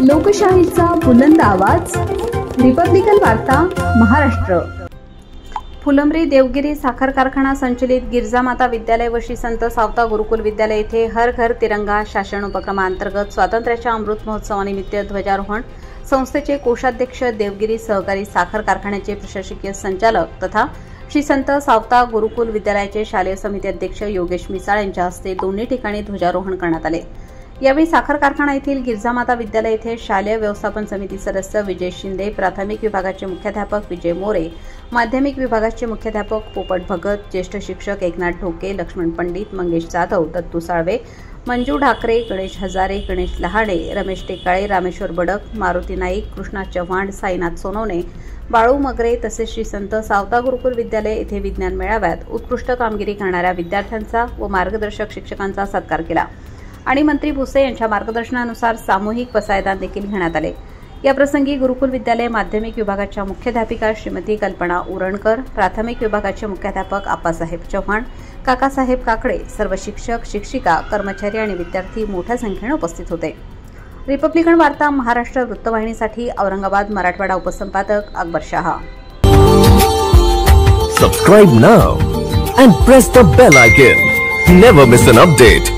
लोकशाहीचा बुलंद आवाज, रिपब्लिकन वार्ता महाराष्ट्र। फुलंब्री देवगिरी साखर कारखाना संचलित गिरजामाता विद्यालय व श्री संत सावता गुरुकुल विद्यालय येथे हर घर तिरंगा शासन उपक्रमांतर्गत स्वातंत्र्याच्या अमृत महोत्सवानिमित्त ध्वजारोहण, संस्थेचे कोषाध्यक्ष, देवगिरी सहकारी साखर कारखान्याचे प्रशासकीय संचालक तथा श्री संत सावता गुरुकुल विद्यालयाचे शालेय समिती अध्यक्ष योगेश मिसाळ यांच्या हस्ते दोन्ही ठिकाणी ध्वजारोहण करण्यात आले। यावेळी साखर कारखाना येथील गिरजामाता विद्यालय येथे शालेय व्यवस्थापन समिती सदस्य विजय शिंदे, प्राथमिक विभागाचे मुख्याध्यापक विजय मोरे, माध्यमिक विभागाचे मुख्याध्यापक पोपट भगत, ज्येष्ठ शिक्षक एकनाथ ढोके, लक्ष्मण पंडित, मंगेश जाधव, दत्तू साळवे, मंजू ढाकरे, गणेश हजारे, गणेश लहाणे, रमेश टेकाळे, रामेश्वर बडक, मारुती नाईक, कृष्णा चव्हाण, साईनाथ सोनवणे, बाळू मगरे तसेच श्री संत सावता गुरुकुल विद्यालय येथे विज्ञान मेळाव्यात उत्कृष्ट कामगिरी करणाऱ्या विद्यार्थ्यांचा व मार्गदर्शक शिक्षकांचा सत्कार केला आणि मंत्री भुसे यांच्या मार्गदर्शनानुसार सामूहिक पसायदान देखील घेण्यात आले। या प्रसंगी गुरुकुल विद्यालय माध्यमिक विभागाच्या मुख्याध्यापिका श्रीमती कल्पना उरणकर, प्राथमिक विभागाचे मुख्याध्यापक आप्पासाहेब चव्हाण, काकासाहेब काकडे, सर्व शिक्षक, शिक्षिका, कर्मचारी आणि विद्यार्थी मोठ्या संख्येने उपस्थित होते। रिपब्लिकन वार्ता Maharashtra वृत्तवाहिनीसाठी Aurangabad Marathwada उपसंपादक Akbar Shah. Subscribe now and press the bell icon. Never miss an update.